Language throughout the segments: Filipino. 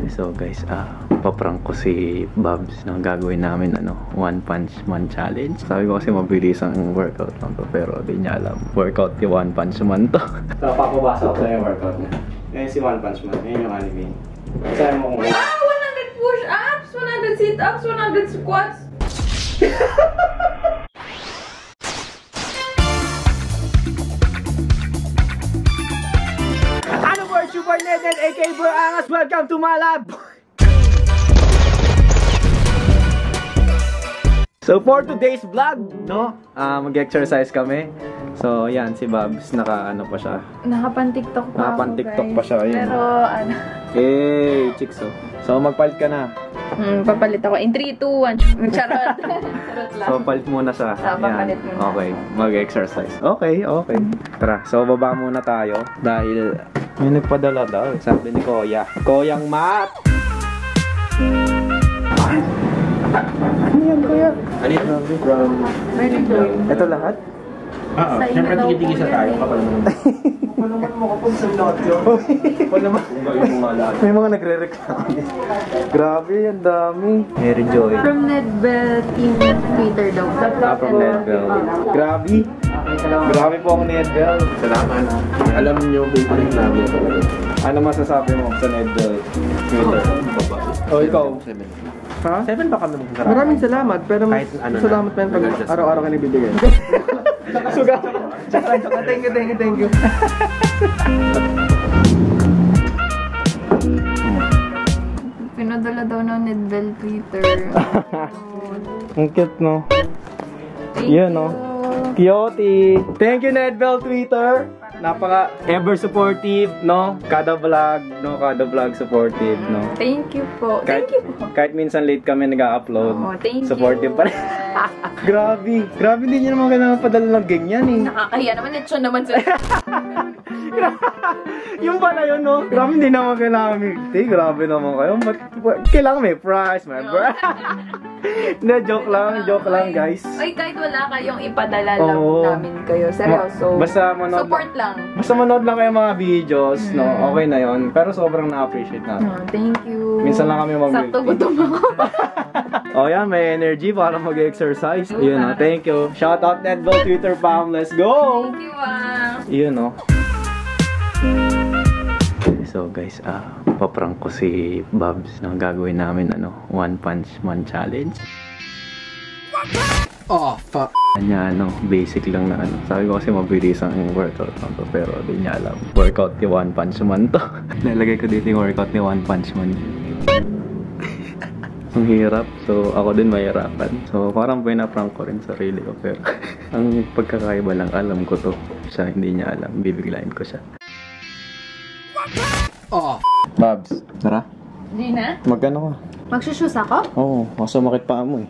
So guys, paprank ko si Babs na gagawin namin One Punch Man challenge. Sabi ko kasi mabilis ang workout lang to, pero di niya alam. Workout yung One Punch Man to. So papabasa ko sa yung workout niya. Ngayon si One Punch Man, ngayon yung anime. Sabi mo kung 100 push-ups, 100 sit-ups, 100 squats. Super Neden, aka Bro Angas, welcome to my lab! So for today's vlog, mag-exercise kami. So yan, si Babs, naka-ano pa siya. Nakapan-tiktok pa Nakapan-tiktok pa siya. Yun. Pero ano... Hey, chicks oh. So magpalit ka na. Papalit ako. In 3, 2, 1. Charot. Charot lang. So palit muna siya. Papalit muna. Okay, mag-exercise. Okay. Tara, so baba muna tayo. Dahil may nagpadala daw. Sabi ni Kuya. Koyang mat! Ano yan, Kuya? Ano yun? From... Ito lahat? Oo. Siyempre tigil-tigil sa tayo. Kapal naman. Kapal naman mo kapag sa lahat yun. Kapal naman. May mga nagre-reklamo. Grabe, ang dami. Mary Joy. From Nedbell Team Twitter daw. From Nedbell. Grabe. Grabe po ang Nedbell. Salamat. Alam niyo, favorite namin. Ano masasabi mo sa Nedbell Twitter? O ikaw? 7. Ha? 7 ba kami magkasama? Maraming salamat, pero mas Kahit ano salamat pa yun pag araw-araw ka nabibigyan. Suga! Thank you. Pinadala daw ng Nedbell Twitter. Ang cute, no? Thank Yun, you. no? Cutie! Thank you, Nedbell Twitter! Napaka ever supportive, no? Kada vlog supportive, no? Thank you po. Thank you po. Kahit minsan late kami nag-upload, Thank you. supportive pa rin. Grabe, hindi niyo naman kailangan padala ng ganyan eh. Nakakahiya naman. Ito naman sa... Yung pala yun, no? Grabe, hindi naman kailangan milk. Grabe naman kayo. Kailangan may prize, man. Na, joke lang, guys. Ay, kahit wala kayong ipadala lang namin kayo. Seryoso. Basta manood support lang. Basta manood lang kayo mga videos, no? Okay na yon. Pero sobrang na-appreciate namin. Thank you. Minsan lang kami mag-milk. Sakto gutom ako. Yan, may energy para mag-exercise. Yun, no? Thank you. Shout out Nedbell Twitter fam. Let's go! Thank you, Yun, no? So guys, paprank ko si Babs na gagawin namin One Punch Man challenge. Oh, fuck. Kanya basic lang na Sabi ko kasi mabilis ang workout lang to, pero di niya alam. Workout ni One Punch Man to. Nalagay ko dito yung workout ni One Punch Man. Ang hirap, so ako din mahirapan. So parang pinaprank ko rin sarili ko, pero ang pagkakaiba lang, alam ko to. Siya hindi niya alam, bibiglayin ko siya. Babs, tara. Di na? Magkano ka? Magsushus ako? Oo, masumakit pa mo eh.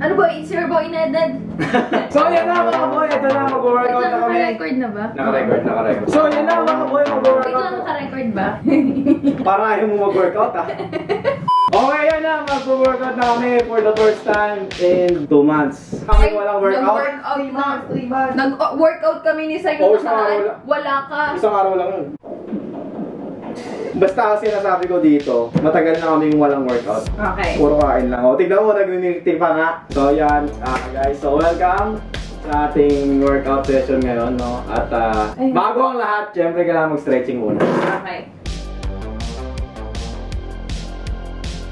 Ano boy? It's your boy, Neded. So yan na mga boy, ito na, mag-workout na kami. Naka-record na ba? Naka-record. So yan na mga boy, mag-workout. Ikaw naka-record ba? Para ayaw mo mag-workout Okay, yan na, mag-workout na kami for the first time in 2 months. Kami walang workout. Nag-workout kami ni Sai Oo, nung nakaraan. Wala ka. Isang araw lang yun. Basta kasi nasabi ko dito, matagal na kaming walang workout. Okay. Puro kain lang. Tignan mo, nag-meeting pa nga. So yan, guys, so welcome sa ating workout session ngayon, no? At bago ang lahat, syempre kailangan mag-stretching muna. Okay.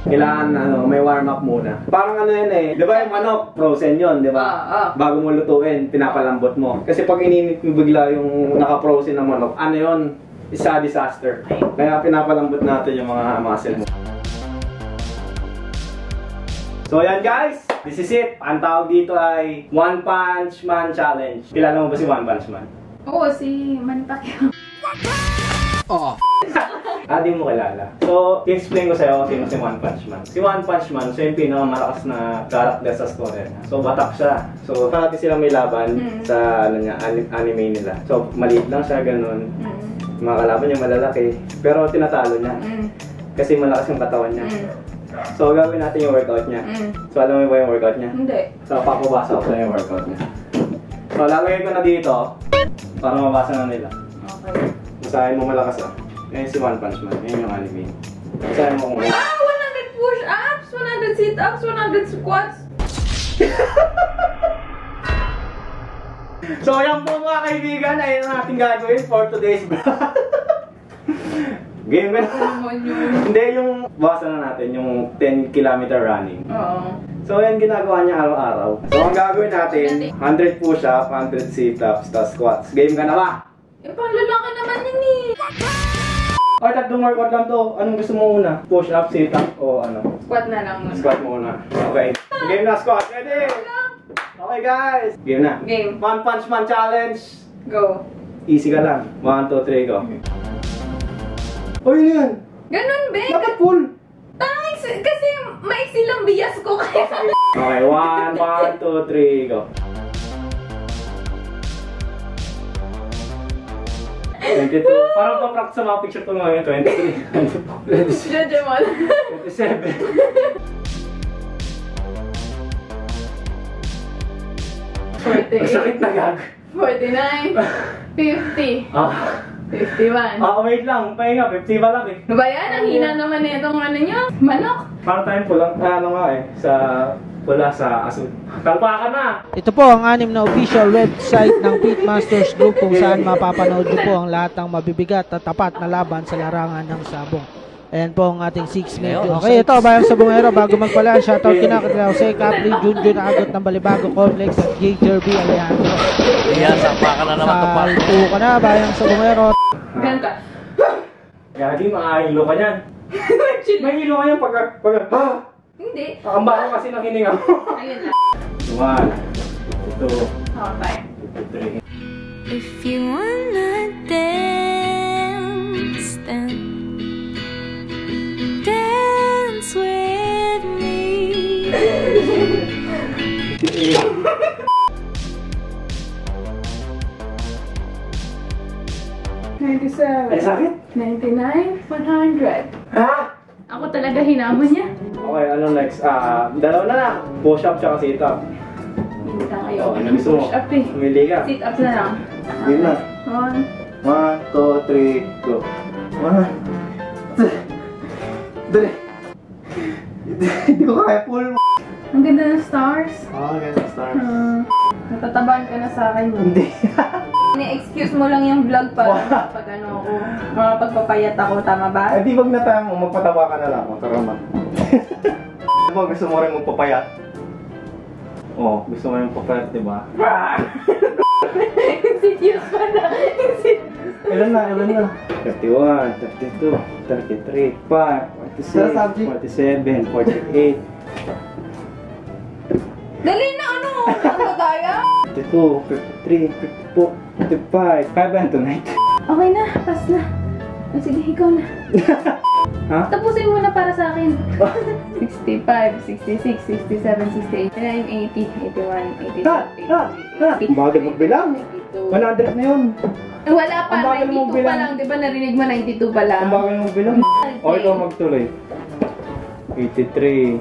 Kailangan may warm-up muna. Parang yan eh. Di ba yung manok, frozen yun, di ba? Bago mo lutuin, pinapalambot mo. Kasi pag ininit mo bigla yung naka-frozen na manok, yun? Isa disaster. Kaya pinapalambot natin yung mga muscle mo. So yan guys, this is it. Ang tawag dito ay One Punch Man Challenge. Kilala mo ba si One Punch Man? Oo, si Manny Pacquiao. Di mo kilala. So, i-explain ko sa'yo sino si One Punch Man. Si One Punch Man, siya yung pinakamalakas na character sa story niya. So, batak siya. So, parati silang may laban sa anime nila. So, maliit lang siya, ganun. Mga kalaban niya malalaki. Pero tinatalo niya. Kasi malakas yung katawan niya. So, gagawin natin yung workout niya. So, alam mo ba yung workout niya? Hindi. So, papabasa ko sa yung workout niya. So, lalagay ko na dito para mabasa na nila. Okay. Basahin mo malakas Eh, si One Punch Man. Yan yung anime. Saan mo kung... 100 push-ups, 100 sit-ups, 100 squats. So, yan po mga kaibigan. Ayun ang ating gagawin for today's vlog. Game ba? Hindi, yung bawasan na natin yung 10 km running. Oo. So, yan ginagawa niya araw-araw. So, ang gagawin natin, 100 push-up, 100 sit-ups, tas squats. Game ka na ba? Eh, pang lalaki naman yun eh. Ay, tatlong workout lang to. Anong gusto mo una? Push-up, sit-up, o ano? Squat na lang muna. Squat muna. Okay. Game na, squat. Ready? Okay, guys. Game na. Game. One Punch Man Challenge. Go. Easy ka lang. 1, 2, 3, go. Oh, yun yan. Ganun, be. Dapat full. Kasi maiksi lang bias ko kaya. Okay, 1, 2, 3, go. 22. Parang pa-practice sa mga picture ko ngayon. 23. Jojo mo. 27. Sakit na gag. 49. 50. 51. Wait lang. Pahinga. 50 ba lang eh. Ano ba yan? Ang hina naman na itong ano nyo. Manok. Para tayong pulang, ano nga eh, wala sa asul. Kalpakan na! Ito po ang 6 na official website ng Pitmasters Group kung saan mapapanood nyo po ang lahat ng mabibigat at tapat na laban sa larangan ng sabong. Ayan po ang ating 6 medyo. Okay, ito bayang sabongero bago magpala. Shoutout kina Katrina Jose, Capri, Junjun, Agot ng Balibago, Complex at J. Jerby Alejandro. Ayan, sapa ka na naman ito pa. Salto ka na bayang sabongero. Ganun ka. Gagi, makahilo ka yan. May hilo ka yan pag Hindi. ang baho kasi ng hininga mo. Ayun na. 1, 2, Okay. 3. If you wanna dance, then dance with me. 97. Ay, sakit? 99. 100. Ha? Ako talaga hinamon niya. Okay, ano next? Dalawa na lang. Push-up tsaka sit-up. Hindi na kayo. Ano gusto mo? Push up eh. Pumili ka. Sit up na lang. Yun na. 1. 1, 2, 3, go. 1, 2, 3. Hindi ko kaya pull. Ang ganda ng stars. Ganda stars. Natatabahan ka na sa akin. Hindi. Ni-excuse mo lang yung vlog para pag ano ako, pagpapayat ako, tama ba? Di wag na tayo magpatawa ka na lang. Magkaraman. Diba gusto mo rin magpapayat? Oo, gusto mo rin magpapayat, diba? Excuse pa na. Ilan na? 31, 32, 33, 5, 46, 47, 48. Dali na ano? Ano tayo? 52, 53, 54, 55, 5 and tonight. Okay na, pass na. Sige, ikaw na. Ha? Tapusin mo na para sa akin. 65, 66, 67, 68, 89, 80, 81, 82, 83, Bagay magbilang. 100 na yun. Wala pa, Ang bagal mong 92 pa bilang. lang. Di ba narinig mo 92 pa lang? Ang bagay magbilang. O, ikaw magtuloy. 83,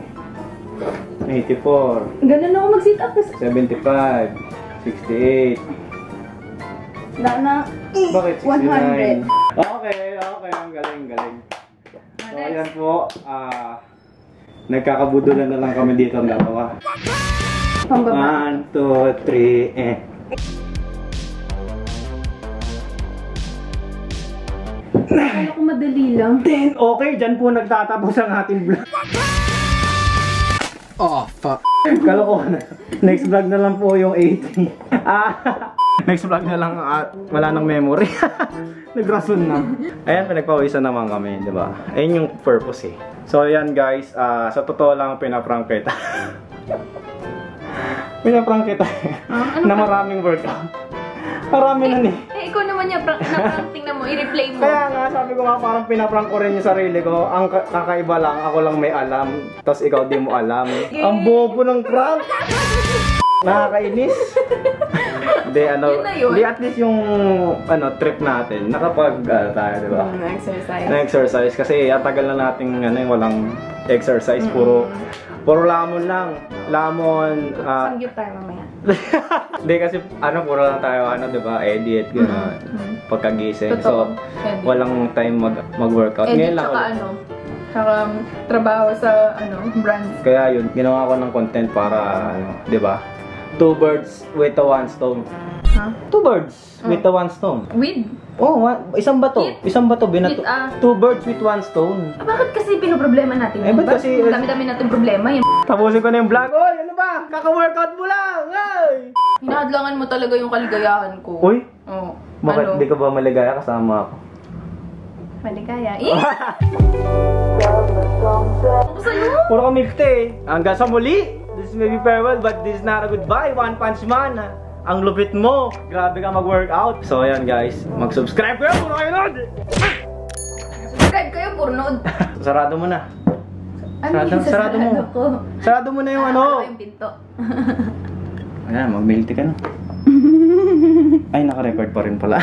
84, Ganun ako mag-sit up. 75, 68. Wala na. Bakit 100. 69? Okay, ang galing. So, ayan po, nagkakabudulan na lang kami dito ng dalawa. Pambaba. 1, 2, 3, Akala ko madali lang. Then, okay, dyan po nagtatapos ang ating vlog. Oh, fuck. Kalokohan. Next vlog na lang po yung 80. Next vlog na lang, wala nang memory. Nagrason na. Ayan, pinagpawisan naman kami, di ba? Ayun yung purpose eh. So, ayan guys, sa totoo lang pinaprank kita. Pinaprank kita na maraming workout. Marami na ni. Ikaw naman yung na-prank, tingnan mo, i-replay mo. Kaya nga, sabi ko nga parang pinaprank ko rin yung sarili ko. Ang kakaiba lang, ako lang may alam, tapos ikaw di mo alam. Ang bobo ng prank! Nakakainis. Hindi, Hindi, ano, Yun na yun. hindi at least yung, ano, trip natin, nakapag, tayo, di ba? Exercise. Na-exercise kasi tagal na nating, ano, yung walang exercise, puro lamon lang. Lamon, Sanggip tayo mamaya. hindi kasi, ano, puro lang tayo, ano, di ba, edit, gano'n, pagkagising. So, Edit. walang time mag-workout. Edit Ngayon lang tsaka ulit. ano, tsaka trabaho sa brands. Kaya yun, ginawa ko ng content para, ano, di ba? 2 birds with a 1 stone. Ha? 2 birds with a 1 stone. With? Oh, isang bato. Hit? Isang bato, binato. Hit, ah. 2 birds with 1 stone. Bakit kasi pinoproblema natin? Eh, yun? ba't kasi- Dami-dami natin problema. Yung Tapusin ko na yung vlog. Oy, ano ba? Kaka-workout mo lang! Ay! hinahadlangan mo talaga yung kaligayahan ko. Uy, Oo. bakit Ano? di ka ba maligaya kasama ako? Maligaya. Ako sa'yo? Puro kami hanggang sa muli. This may be farewell, but this is not a goodbye. One Punch Man. Ang lupit mo. Grabe ka mag-workout. So, ayan guys. Mag-subscribe kayo. Puro kayo nun. Subscribe kayo, puro nood. Sarado mo na. Ano Sarado mo. ko? Sarado mo na yung ano. Yung pinto. Ayan, mag-milty ka na. Ay, naka-record pa rin pala.